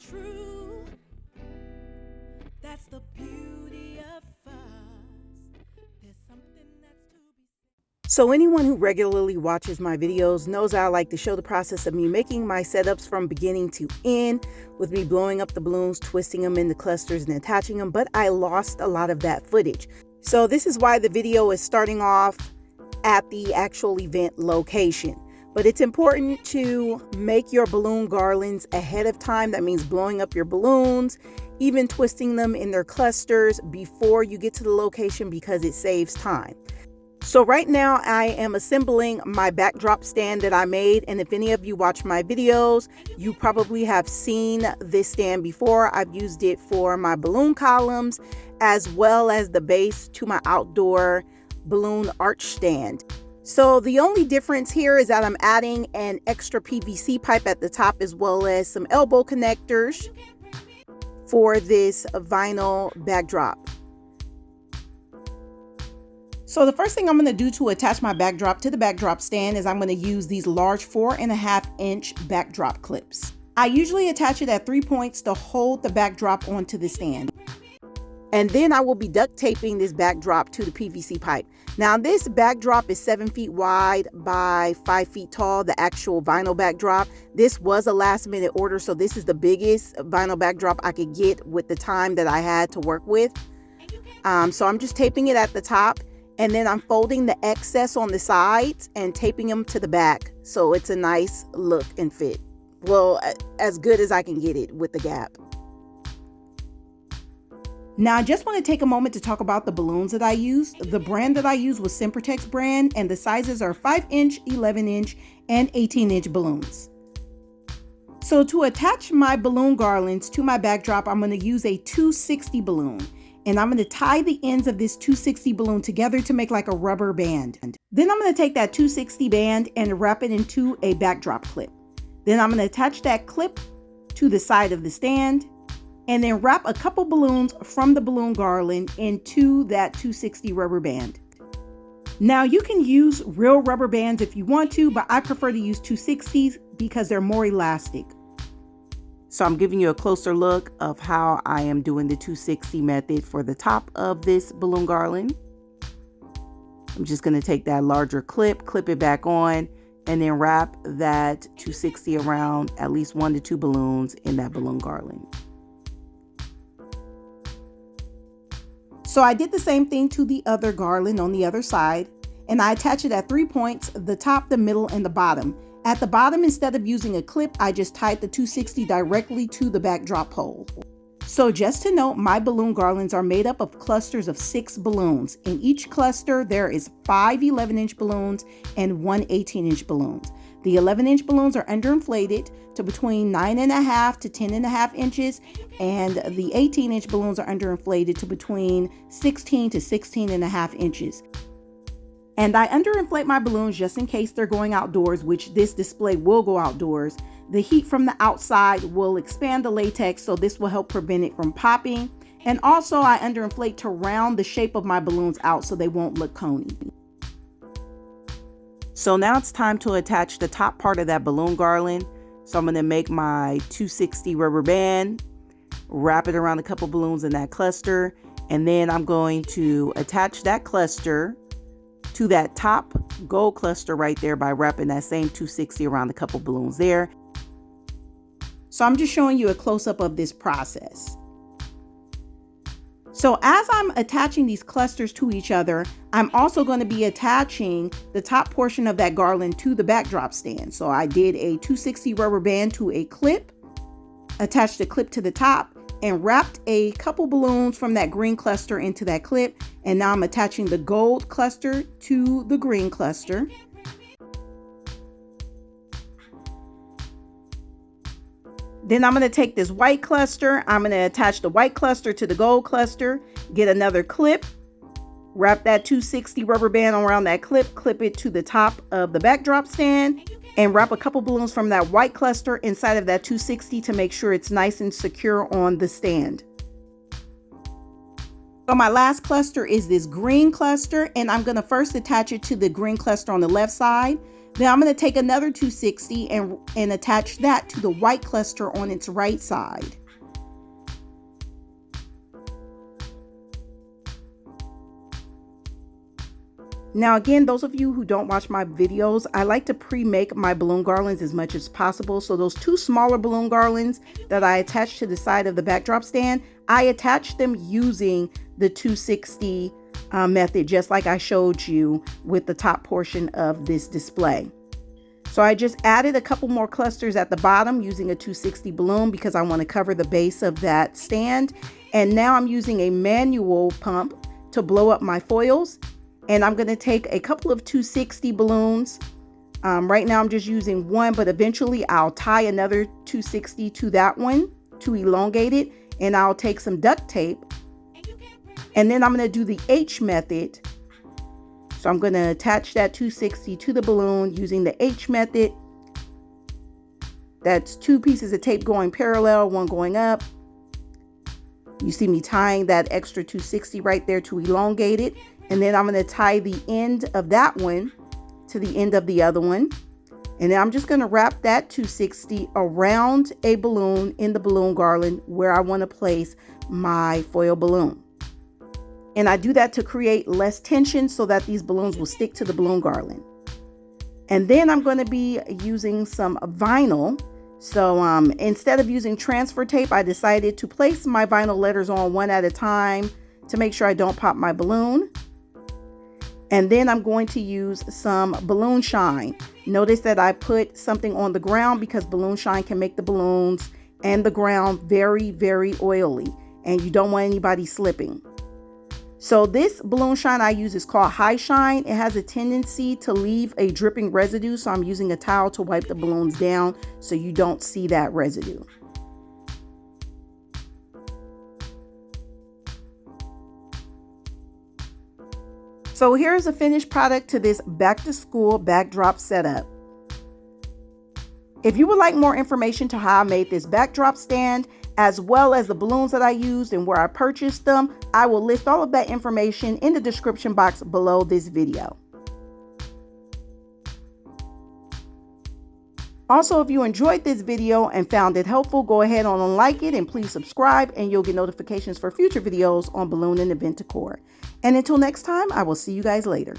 true. That's the beauty of us. There's something that's to be said. So anyone who regularly watches my videos knows I like to show the process of me making my setups from beginning to end, with me blowing up the balloons, twisting them into clusters and attaching them, but I lost a lot of that footage. So this is why the video is starting off at the actual event location. But it's important to make your balloon garlands ahead of time. That means blowing up your balloons, even twisting them in their clusters before you get to the location, because it saves time. So right now I am assembling my backdrop stand that I made, and if any of you watch my videos, you probably have seen this stand before. I've used it for my balloon columns as well as the base to my outdoor balloon arch stand. So the only difference here is that I'm adding an extra PVC pipe at the top, as well as some elbow connectors for this vinyl backdrop. So the first thing I'm going to do to attach my backdrop to the backdrop stand is I'm going to use these large 4.5-inch backdrop clips. I usually attach it at 3 points to hold the backdrop onto the stand. And then I will be duct taping this backdrop to the PVC pipe. Now this backdrop is 7 feet wide by 5 feet tall, the actual vinyl backdrop. This was a last minute order, so this is the biggest vinyl backdrop I could get with the time that I had to work with. So I'm just taping it at the top, and then I'm folding the excess on the sides and taping them to the back, so it's a nice look and fit. Well, as good as I can get it with the gap. Now, I just want to take a moment to talk about the balloons that I used. The brand that I used was Sempertex brand, and the sizes are 5-inch, 11-inch, and 18-inch balloons. So to attach my balloon garlands to my backdrop, I'm going to use a 260 balloon, and I'm going to tie the ends of this 260 balloon together to make like a rubber band. Then I'm going to take that 260 band and wrap it into a backdrop clip. Then I'm going to attach that clip to the side of the stand, and then wrap a couple balloons from the balloon garland into that 260 rubber band. Now you can use real rubber bands if you want to, but I prefer to use 260s because they're more elastic. So I'm giving you a closer look of how I am doing the 260 method for the top of this balloon garland. I'm just going to take that larger clip it back on, and then wrap that 260 around at least 1 to 2 balloons in that balloon garland. So I did the same thing to the other garland on the other side, and I attach it at 3 points, the top, the middle, and the bottom. At the bottom, instead of using a clip, I just tied the 260 directly to the backdrop pole. So just to note, my balloon garlands are made up of clusters of 6 balloons. In each cluster, there is 5 11-inch balloons and 1 18-inch balloon. The 11-inch balloons are underinflated to between 9.5 to 10.5 inches, and the 18-inch balloons are underinflated to between 16 to 16.5 inches. And I underinflate my balloons just in case they're going outdoors, which this display will go outdoors. The heat from the outside will expand the latex, so this will help prevent it from popping. And also I underinflate to round the shape of my balloons out so they won't look coney. So now it's time to attach the top part of that balloon garland. So I'm going to make my 260 rubber band, wrap it around a couple balloons in that cluster, and then I'm going to attach that cluster to that top gold cluster right there by wrapping that same 260 around a couple balloons there. So I'm just showing you a close-up of this process. So as I'm attaching these clusters to each other, I'm also going to be attaching the top portion of that garland to the backdrop stand. So I did a 260 rubber band to a clip, attached the clip to the top, and wrapped a couple balloons from that green cluster into that clip. And now I'm attaching the gold cluster to the green cluster. Then I'm going to take this white cluster, I'm going to attach the white cluster to the gold cluster, get another clip, wrap that 260 rubber band around that clip it to the top of the backdrop stand, and wrap a couple balloons from that white cluster inside of that 260 to make sure it's nice and secure on the stand. So my last cluster is this green cluster, and I'm going to first attach it to the green cluster on the left side. Then I'm going to take another 260 and attach that to the white cluster on its right side. Now again, those of you who don't watch my videos, I like to pre-make my balloon garlands as much as possible. So those two smaller balloon garlands that I attached to the side of the backdrop stand, I attached them using the 260 method, just like I showed you with the top portion of this display. So I just added a couple more clusters at the bottom using a 260 balloon because I want to cover the base of that stand. And now I'm using a manual pump to blow up my foils. And I'm going to take a couple of 260 balloons. Right now I'm just using one, but eventually I'll tie another 260 to that one to elongate it. And I'll take some duct tape. And then I'm going to do the H method. So I'm going to attach that 260 to the balloon using the H method. That's two pieces of tape going parallel, one going up. You see me tying that extra 260 right there to elongate it. And then I'm going to tie the end of that one to the end of the other one. And then I'm just going to wrap that 260 around a balloon in the balloon garland where I want to place my foil balloon. And I do that to create less tension so that these balloons will stick to the balloon garland. And then I'm going to be using some vinyl. So instead of using transfer tape, I decided to place my vinyl letters on one at a time to make sure I don't pop my balloon. And then I'm going to use some balloon shine. Notice that I put something on the ground because balloon shine can make the balloons and the ground very, very oily. And you don't want anybody slipping. So this balloon shine I use is called High Shine. It has a tendency to leave a dripping residue. So I'm using a towel to wipe the balloons down so you don't see that residue. So here's a finished product to this back to school backdrop setup. If you would like more information to how I made this backdrop stand, as well as the balloons that I used and where I purchased them, I will list all of that information in the description box below this video. Also, if you enjoyed this video and found it helpful, go ahead and like it and please subscribe and you'll get notifications for future videos on balloon and event decor. And until next time, I will see you guys later.